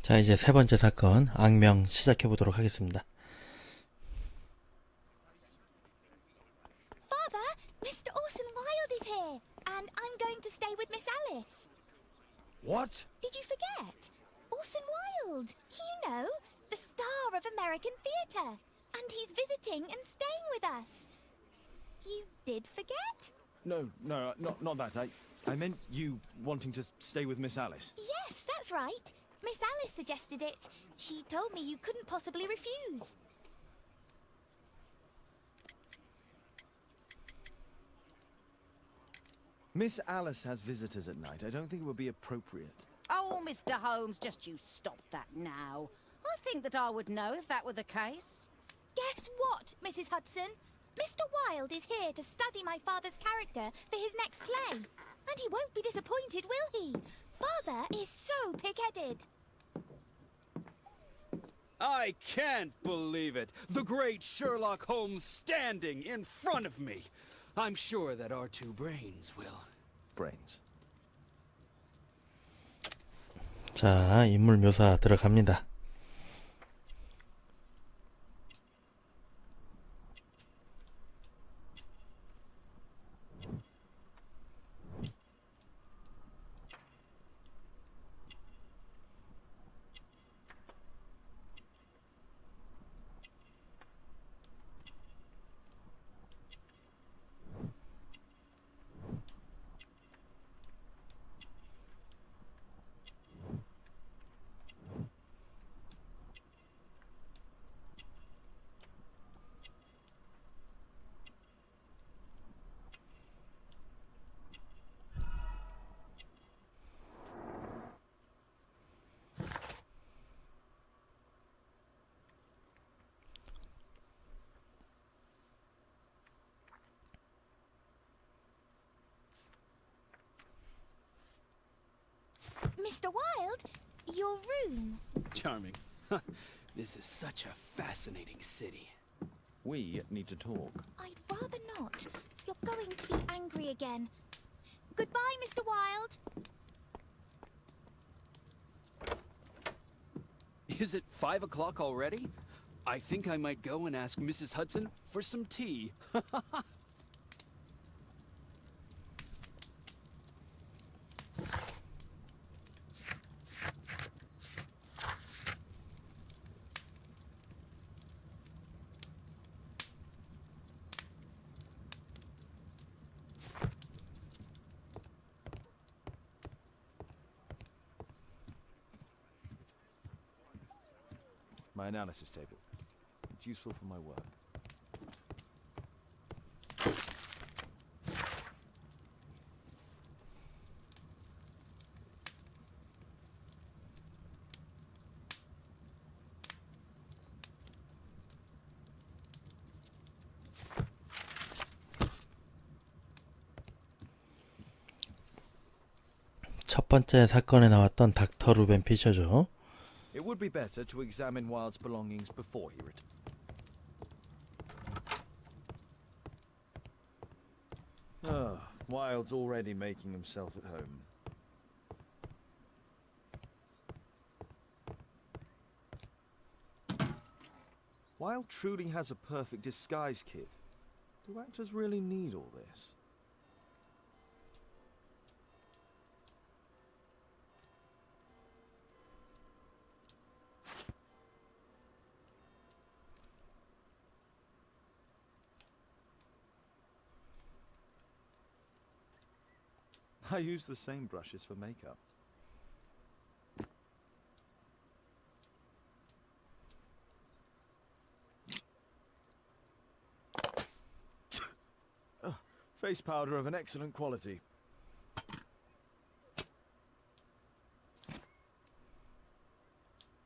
자, 이제 세 번째 사건, 악명 시작해 보도록 하겠습니다. Father, Mr. Orson Wilde is here, and I'm going to stay with Miss Alice. What? Did you forget? Orson Wilde, you know, the star of American theatre, and he's visiting and staying with us. You did forget? No, not that. I meant you wanting to stay with Miss Alice. Yes, that's right. Miss Alice suggested it. She told me you couldn't possibly refuse. Miss Alice has visitors at night. I don't think it would be appropriate. Oh, Mr. Holmes, just you stop that now. I think that I would know if that were the case. Guess what, Mrs. Hudson? Mr. Wilde is here to study my father's character for his next play. And he won't be disappointed, will he? Father is so pig-headed. I can't believe it! The great Sherlock Holmes standing in front of me! I'm sure that our two brains will. Brains. 자, 인물 묘사 들어갑니다. Mr. Wilde, your room. Charming. This is such a fascinating city. We need to talk. I'd rather not. You're going to be angry again. Goodbye, Mr. Wilde. Is it 5 o'clock already? I think I might go and ask Mrs. Hudson for some tea. My analysis table. It's useful for my work. 첫 번째 사건에 나왔던 닥터 루벤 피셔죠. It would be better to examine Wilde's belongings before he returned. Oh, Wilde's already making himself at home. Wilde truly has a perfect disguise kit. Do actors really need all this? I use the same brushes for makeup. Face powder of an excellent quality.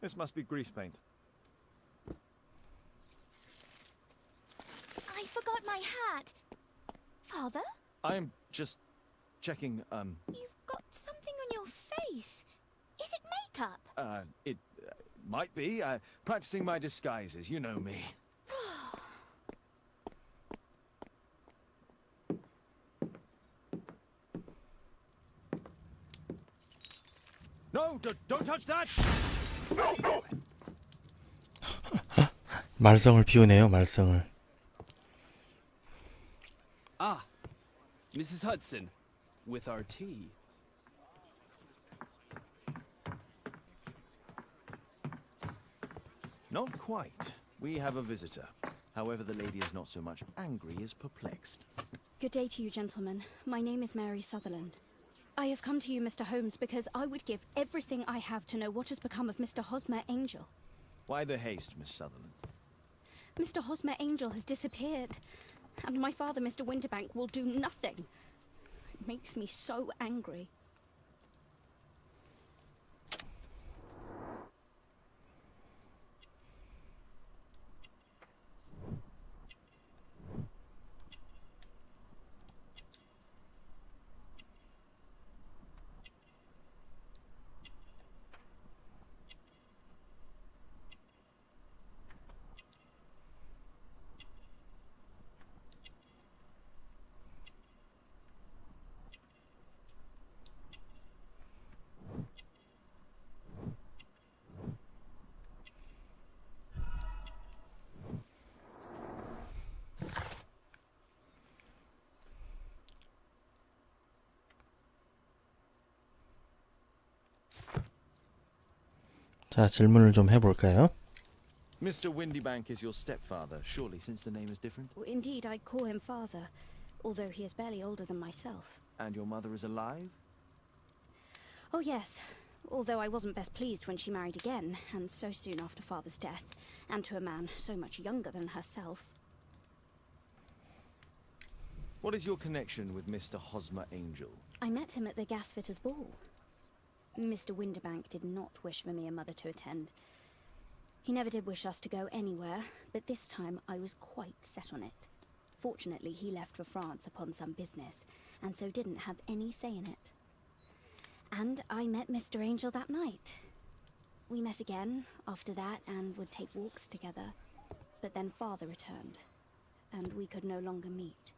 This must be grease paint. I forgot my hat. Father? I'm just checking, You've got something on your face. Is it makeup? It might be. Practicing my disguises, you know me. No, don't touch that! 말썽을 피우네요, 말썽을. Ah, Mrs. Hudson, with our tea. Not quite. We have a visitor. However, the lady is not so much angry as perplexed. Good day to you, gentlemen. My name is Mary Sutherland. I have come to you, Mr. Holmes, because I would give everything I have to know what has become of Mr. Hosmer Angel. Why the haste, Miss Sutherland? Mr. Hosmer Angel has disappeared, and my father, Mr. Winterbank, will do nothing. It makes me so angry. 자, 질문을 좀 해볼까요? Mr. Windybank is your stepfather, surely, since the name is different? Indeed, I call him father, although he is barely older than myself. And your mother is alive? Oh yes, although I wasn't best pleased when she married again, and so soon after father's death, and to a man so much younger than herself. What is your connection with Mr. Hosmer Angel? I met him at the gasfitters' ball. Mr. Winterbank did not wish for me and Mother to attend. He never did wish us to go anywhere, but this time I was quite set on it. Fortunately, he left for France upon some business, and so didn't have any say in it. And I met Mr. Angel that night. We met again after that and would take walks together, but then Father returned, and we could no longer meet.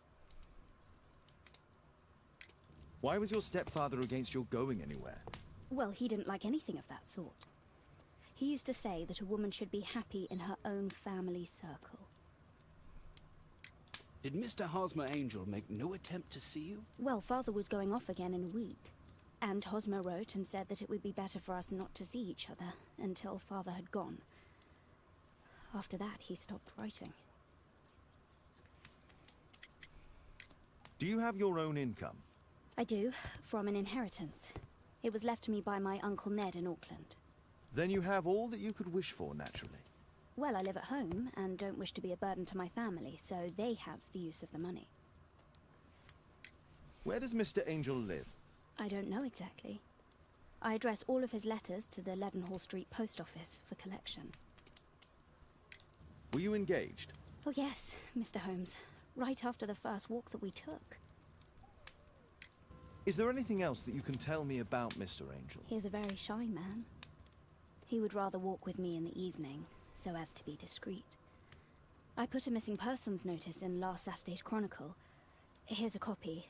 Why was your stepfather against your going anywhere? Well, he didn't like anything of that sort. He used to say that a woman should be happy in her own family circle. Did Mr. Hosmer Angel make no attempt to see you? Well, Father was going off again in a week, and Hosmer wrote and said that it would be better for us not to see each other until Father had gone. After that, he stopped writing. Do you have your own income? I do, from an inheritance. It was left to me by my Uncle Ned in Auckland. Then you have all that you could wish for, naturally. Well, I live at home and don't wish to be a burden to my family, so they have the use of the money. Where does Mr. Angel live? I don't know exactly. I address all of his letters to the Leadenhall Street Post Office for collection. Were you engaged? Oh yes, Mr. Holmes. Right after the first walk that we took. Is there anything else that you can tell me about Mr. Angel? He is a very shy man. He would rather walk with me in the evening, so as to be discreet. I put a missing persons notice in last Saturday's Chronicle. Here's a copy,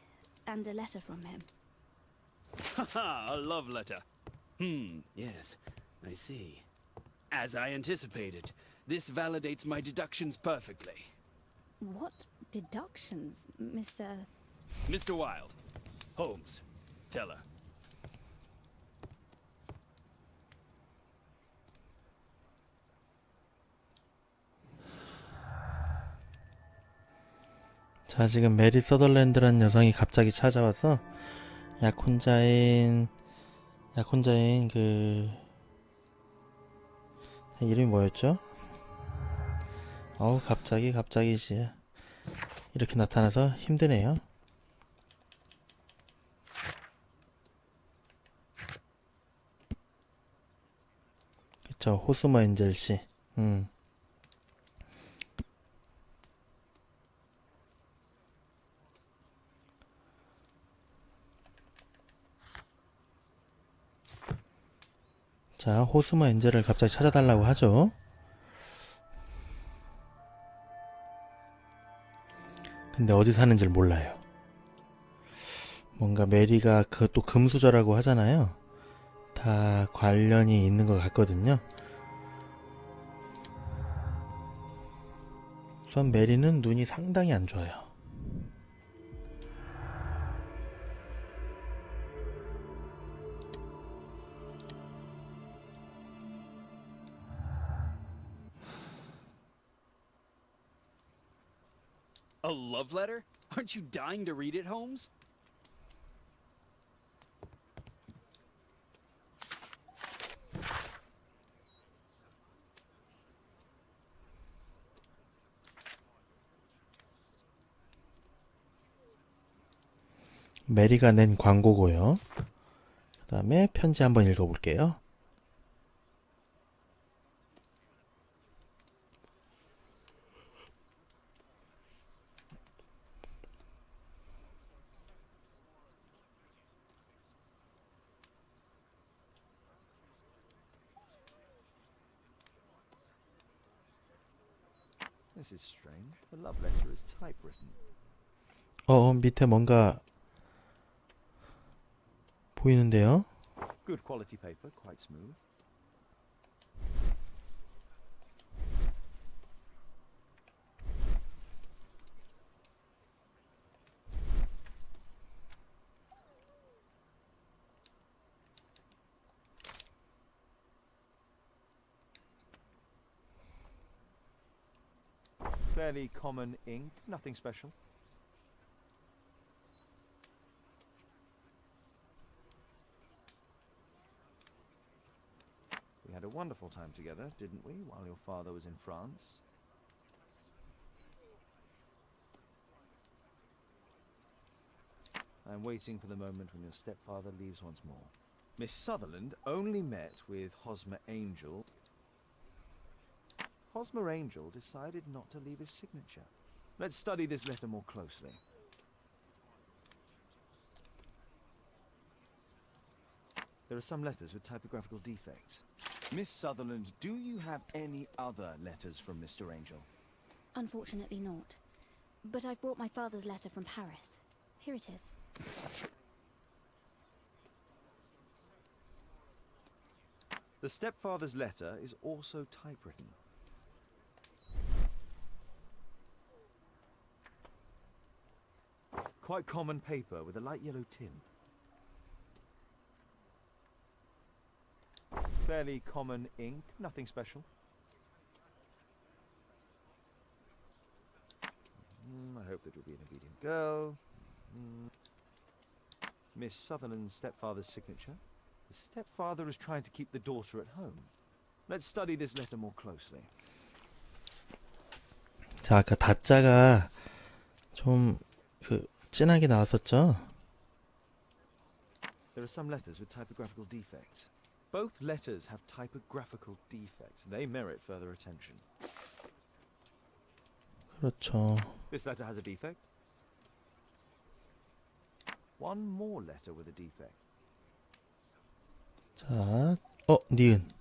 and a letter from him. Haha, a love letter. Yes, I see. As I anticipated, this validates my deductions perfectly. What deductions, Mr. Mr. Wilde, Holmes, tell her. 자, 지금 메리 서덜랜드라는 여성이 갑자기 찾아와서 약혼자인 그 이름이 뭐였죠? 갑자기 이렇게 나타나서 힘드네요. 그쵸, 호스머 엔젤 씨. 자, 호스머 엔젤을 갑자기 찾아달라고 하죠. 근데 어디 사는지를 몰라요. 뭔가 메리가 그것도 금수저라고 하잖아요. 다 다 관련이 있는 것 같거든요. 우선 메리는 눈이 상당히 안 좋아요. A love letter? Aren't you dying to read it, Holmes? 메리가 낸 광고고요. 그 다음에 편지 한번 읽어볼게요. This is strange. The love letter is typewritten. 밑에 뭔가 보이는데요. Good quality paper, quite smooth. Fairly common ink, nothing special. We had a wonderful time together, didn't we, while your father was in France? I'm waiting for the moment when your stepfather leaves once more. Miss Sutherland only met with Hosmer Angel. Hosmer Angel decided not to leave his signature. Let's study this letter more closely. There are some letters with typographical defects. Miss Sutherland, do you have any other letters from Mr. Angel? Unfortunately not. But I've brought my father's letter from Paris. Here it is. The stepfather's letter is also typewritten. Quite common paper with a light yellow tint. Fairly common ink, nothing special. I hope that you'll be an obedient girl. Miss Sutherland's stepfather's signature. The stepfather is trying to keep the daughter at home. Let's study this letter more closely. 자, 아까 다짜가 좀 진하게 나왔었죠? There are some letters with typographical defects. Both letters have typographical defects. They merit further attention. 그렇죠. This letter has a defect. One more letter with a defect. 자, 니은.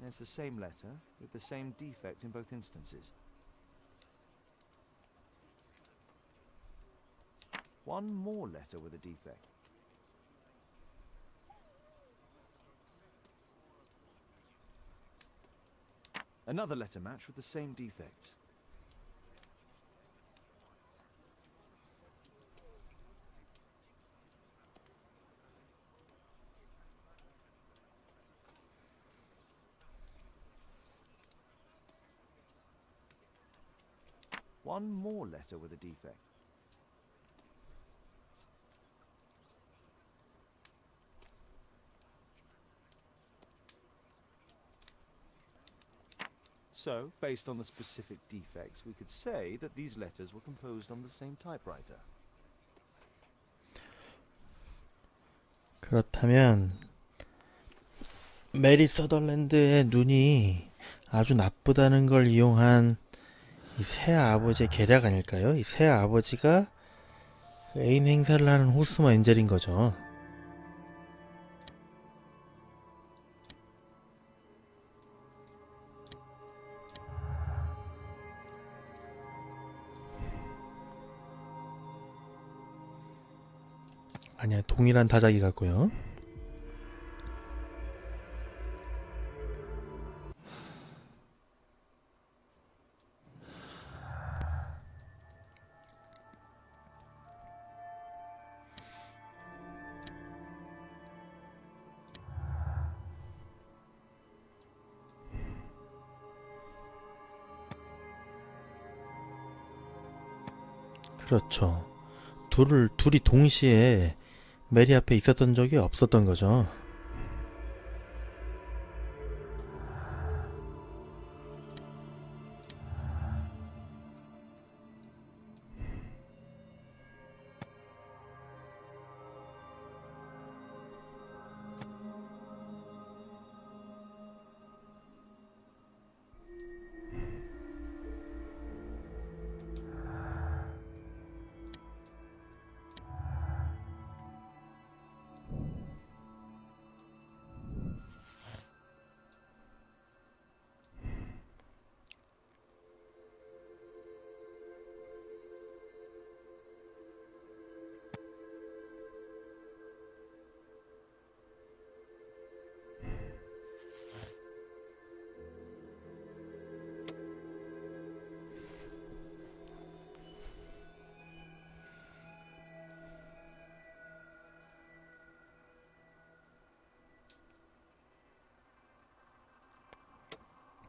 It's the same letter with the same defect in both instances. One more letter with a defect. Another letter match with the same defects. One more letter with a defect. So, based on the specific defects, we could say that these letters were composed on the same typewriter. 그렇다면 메리 서덜랜드의 눈이 아주 나쁘다는 걸 이용한 이 새 아버지의 계략 아닐까요? 이 새 아버지가 애인 행사를 하는 호스머 엔젤인 거죠. 아니야, 동일한 타자기 같고요. 그렇죠. 둘이 동시에 메리 앞에 있었던 적이 없었던 거죠.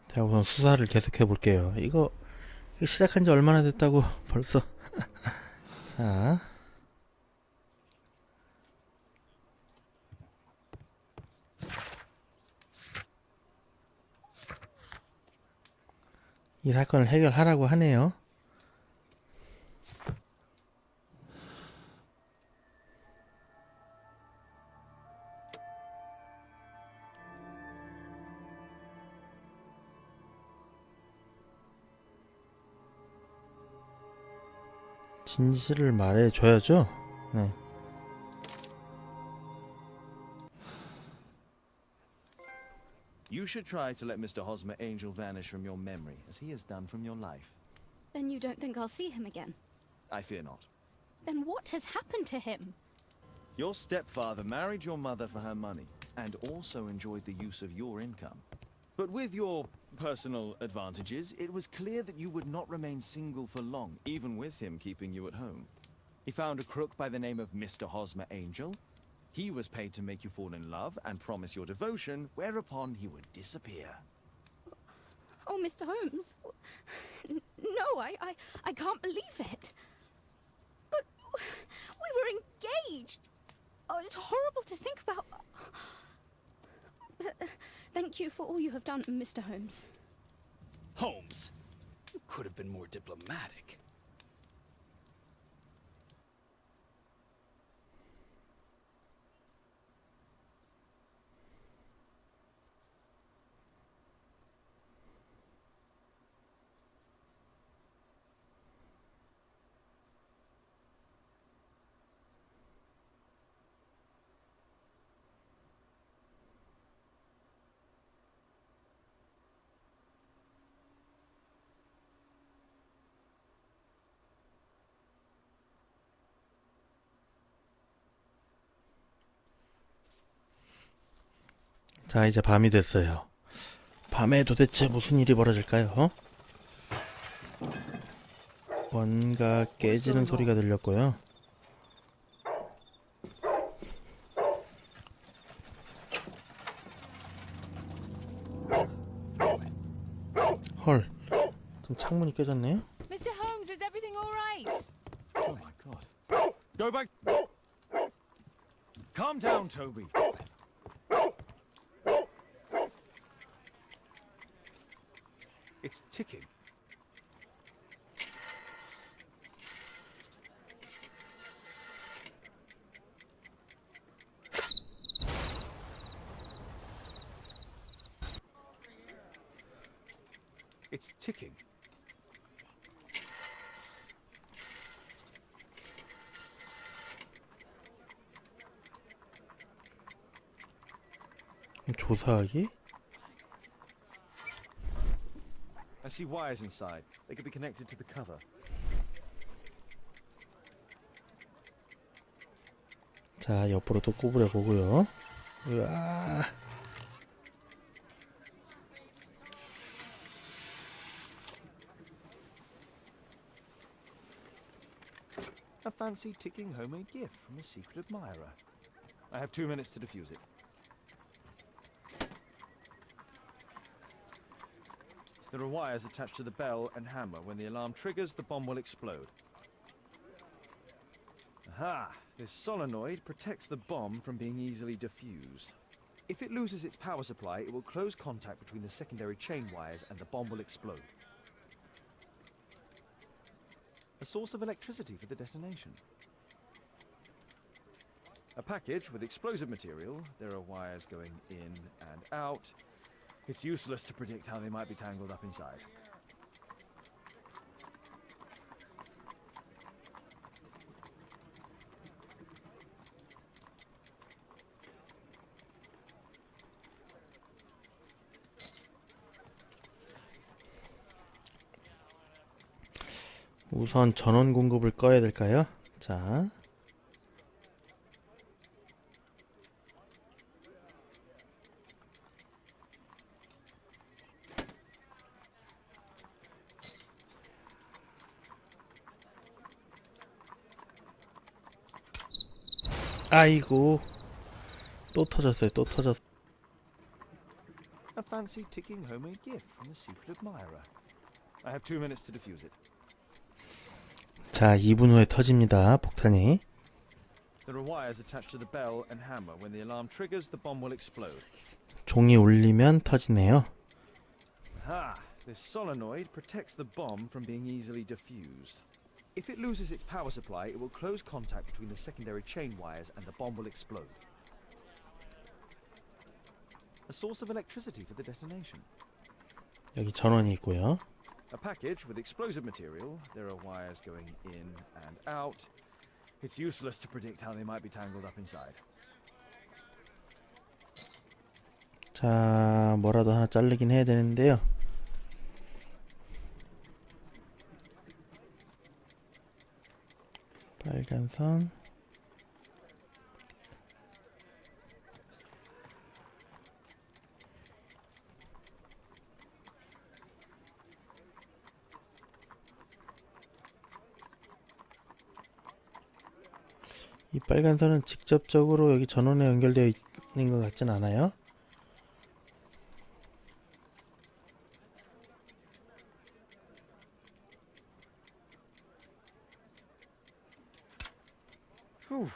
자, 우선 수사를 계속해 볼게요. 이거 시작한 지 얼마나 됐다고 벌써. 자, 이 사건을 해결하라고 하네요. 진실을 말해줘야죠. 네. You should try to let Mr. Hosmer Angel vanish from your memory, as he has done from your life. Then you don't think I'll see him again? I fear not. Then what has happened to him? Your stepfather married your mother for her money, and also enjoyed the use of your income. But with your personal advantages, it was clear that you would not remain single for long, even with him keeping you at home. He found a crook by the name of Mr. Hosmer Angel. He was paid to make you fall in love and promise your devotion, whereupon he would disappear. Oh, Mr. Holmes. No, I can't believe it. But we were engaged. Oh, it's horrible to think about. But thank you for all you have done, Mr. Holmes. Holmes, you could have been more diplomatic. 자, 이제 밤이 됐어요. 밤에 도대체 무슨 일이 벌어질까요? 뭔가 깨지는 소리가 들렸고요. 헐, 그럼 창문이 깨졌네요? Mr. Holmes, is everything all right? Oh my god. Go back! Calm down, Toby. It's ticking. It's ticking. 조사하기? I see wires inside. They could be connected to the cover. 자, 옆으로 또 구부려 보고요. 으아. A fancy ticking homemade gift from a secret admirer. I have 2 minutes to defuse it. There are wires attached to the bell and hammer. When the alarm triggers, the bomb will explode. Aha! This solenoid protects the bomb from being easily diffused. If it loses its power supply, it will close contact between the secondary chain wires and the bomb will explode. A source of electricity for the detonation. A package with explosive material. There are wires going in and out. It's useless to predict how they might be tangled up inside. 우선 전원 공급을 꺼야 될까요? 자, 아이고, 또 터졌어요. 또 터졌어. A fancy ticking homemade gift from a secret admirer. I have 2 minutes to defuse it. 자, 2분 후에 터집니다. 폭탄이. There are wires attached to the bell and hammer. When the alarm triggers, the bomb will explode. 종이 울리면 터지네요. Aha! This solenoid protects the bomb from being easily diffused. If it loses its power supply, it will close contact between the secondary chain wires and the bomb will explode. A source of electricity for the detonation. 여기 전원이 있고요. A package with explosive material. There are wires going in and out. It's useless to predict how they might be tangled up inside. 자, 뭐라도 하나 자르긴 해야 되는데요. 빨간 선. 이 빨간 선은 직접적으로 여기 전원에 연결되어 있는 것 같진 않아요.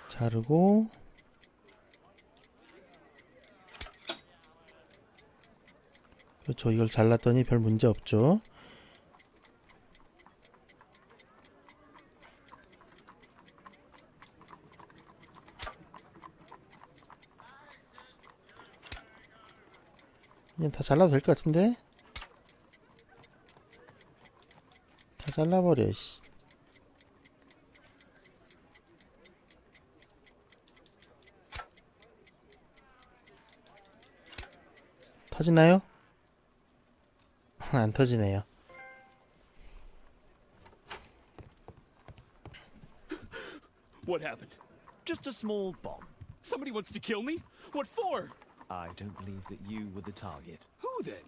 자르고 그렇죠. 이걸 잘랐더니 별 문제 없죠. 그냥 다 잘라도 될 것 같은데? 다 잘라버려, 씨. 터지나요? 안 터지네요. What happened? Just a small bomb. Somebody wants to kill me? What for? I don't believe that you were the target. Who then?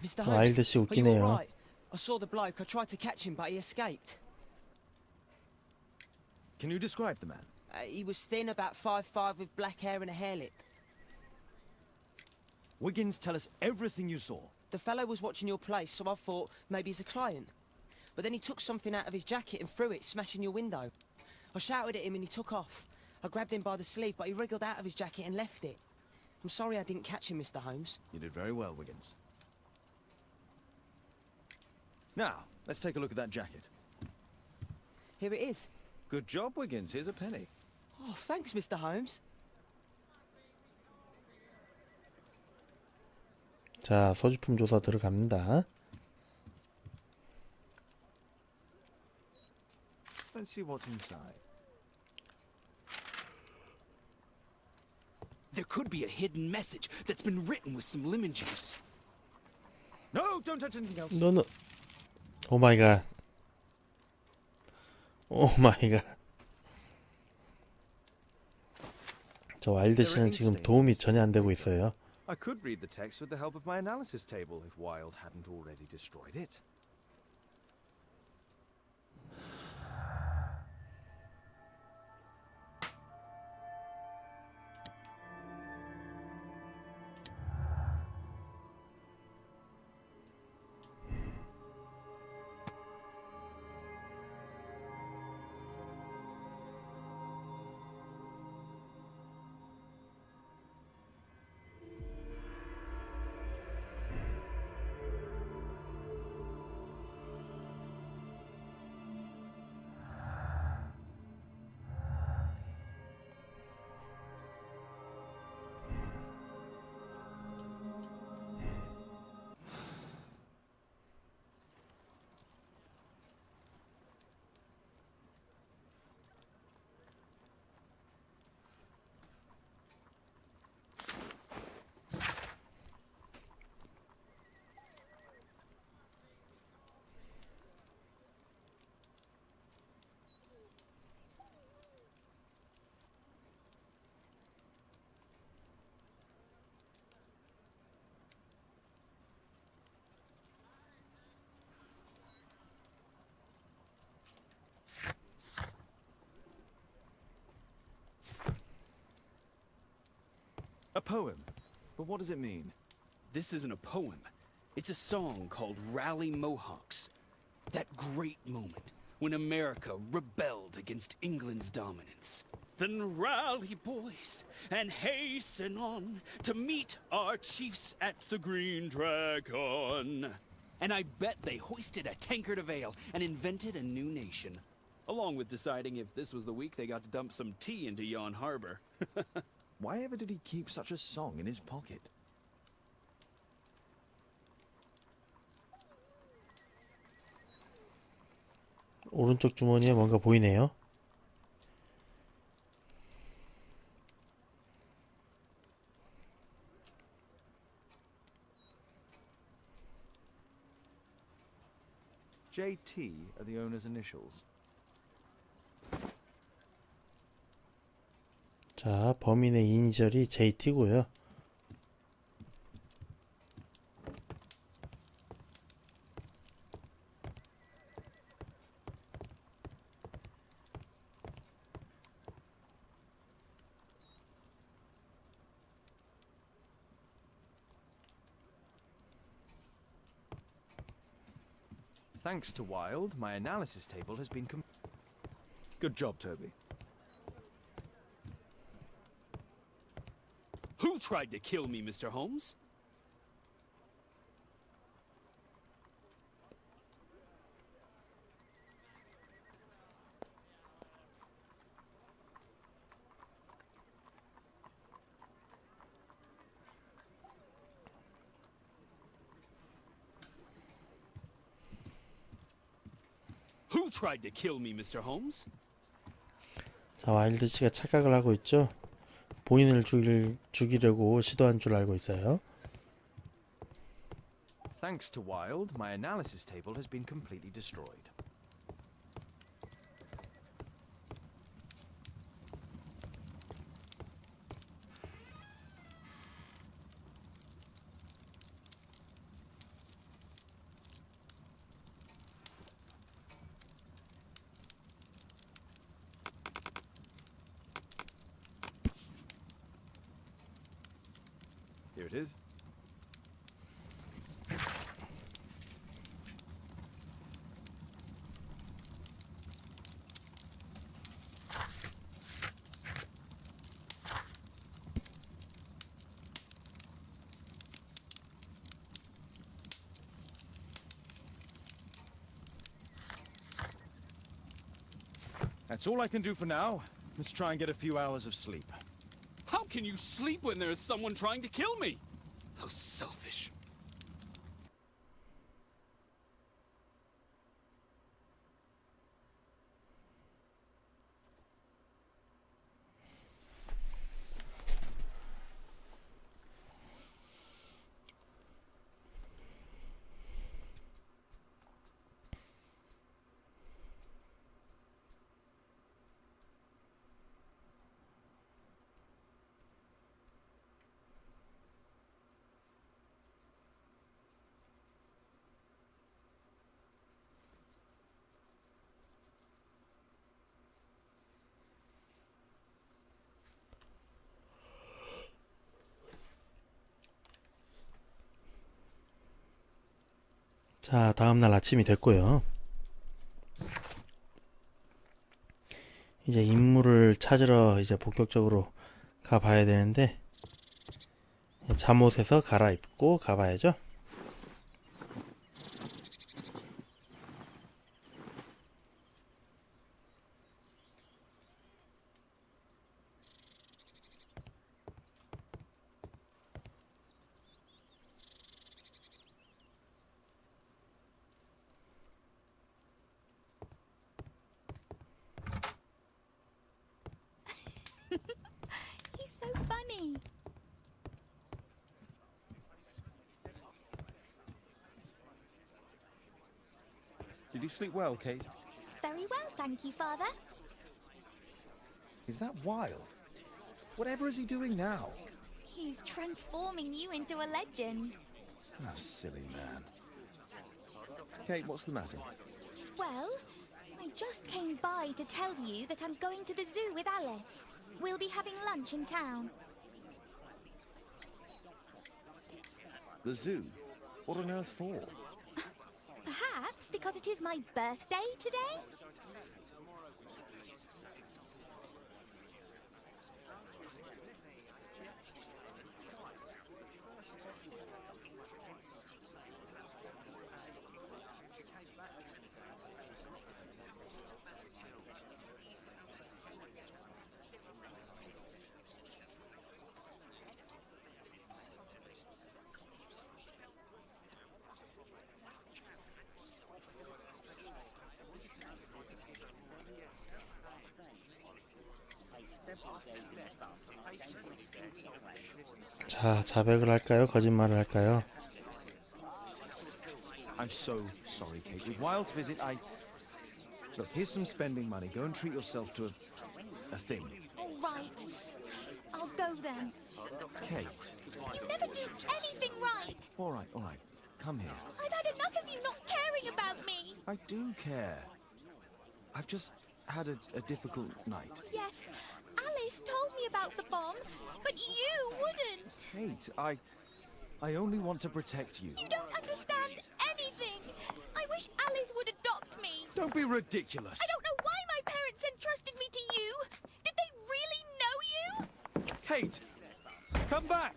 Mr. 와일드 Holmes, 씨 are you 웃기네요. all right? I saw the bloke. I tried to catch him, but he escaped. Can you describe the man? He was thin, about 5'5", with black hair and a hair lip. Wiggins, tell us everything you saw. The fellow was watching your place, so I thought maybe he's a client. But then he took something out of his jacket and threw it, smashing your window. I shouted at him and he took off. I grabbed him by the sleeve, but he wriggled out of his jacket and left it. I'm sorry I didn't catch him, Mr. Holmes. You did very well, Wiggins. Now, let's take a look at that jacket. Here it is. Good job, Wiggins. Here's a penny. Oh, thanks, Mr. Holmes. 자, 소지품 조사 들어갑니다. Let's see what's inside. There could be a hidden message that's been written with some lemon juice. No, don't touch anything else. 너는 오 마이 갓. 오 마이 갓. 저 와일드 씨는 지금 도움이 전혀 안 되고 있어요. I could read the text with the help of my analysis table if Wilde hadn't already destroyed it. A poem? But what does it mean? This isn't a poem. It's a song called Rally Mohawks. That great moment when America rebelled against England's dominance. Then rally, boys, and hasten on to meet our chiefs at the Green Dragon. And I bet they hoisted a tankard of ale and invented a new nation. Along with deciding if this was the week they got to dump some tea into Yon Harbor. Why ever did he keep such a song in his pocket? 오른쪽 주머니에 뭔가 보이네요. JT are the owner's initials. 자, 범인의 이니셜이 JT고요. Thanks to Wilde, my analysis table has been Good job, Toby. Who tried to kill me, Mr. Holmes? Who tried to kill me, Mr. Holmes? 자, 와일드 씨가 착각을 하고 있죠. 본인을 죽이려고 시도한 줄 알고 있어요. Thanks to Wilde, my analysis table has been completely destroyed. Here it is. That's all I can do for now. Let's try and get a few hours of sleep. How can you sleep when there is someone trying to kill me? How selfish. 자, 다음날 아침이 됐고요. 이제 임무를 찾으러 이제 본격적으로 가봐야 되는데, 잠옷에서 갈아입고 가봐야죠. He's so funny. Did you sleep well, Kate? Very well, thank you, Father. Is that Wilde? Whatever is he doing now? He's transforming you into a legend. Oh, silly man. Kate, what's the matter? Well, I just came by to tell you that I'm going to the zoo with Alice. We'll be having lunch in town. The zoo? What on earth for? Perhaps because it is my birthday today? 자, 자백을 할까요? 거짓말을 할까요? I'm so sorry, Kate. With Wilde's visit, Look, here's some spending money. Go and treat yourself to a thing. All right. I'll go then. Kate. You never do anything right. All right. Come here. I've had enough of you not caring about me. I do care. I've just had a difficult night. Yes, Alice told me about the bomb, but you wouldn't. Kate, I only want to protect you. You don't understand anything. I wish Alice would adopt me. Don't be ridiculous. I don't know why my parents entrusted me to you. Did they really know you? Kate, come back.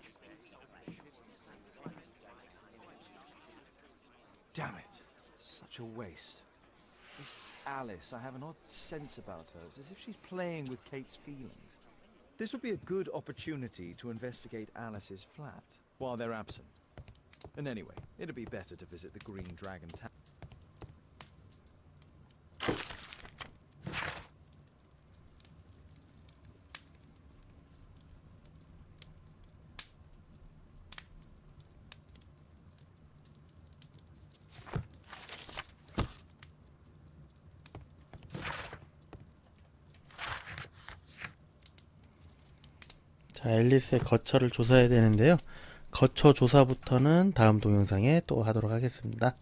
Damn it. Such a waste. This Alice, I have an odd sense about her. It's as if she's playing with Kate's feelings. This would be a good opportunity to investigate Alice's flat while they're absent. And anyway, it'd be better to visit the Green Dragon Town. 자, 앨리스의 거처를 조사해야 되는데요. 거처 조사부터는 다음 동영상에 또 하도록 하겠습니다.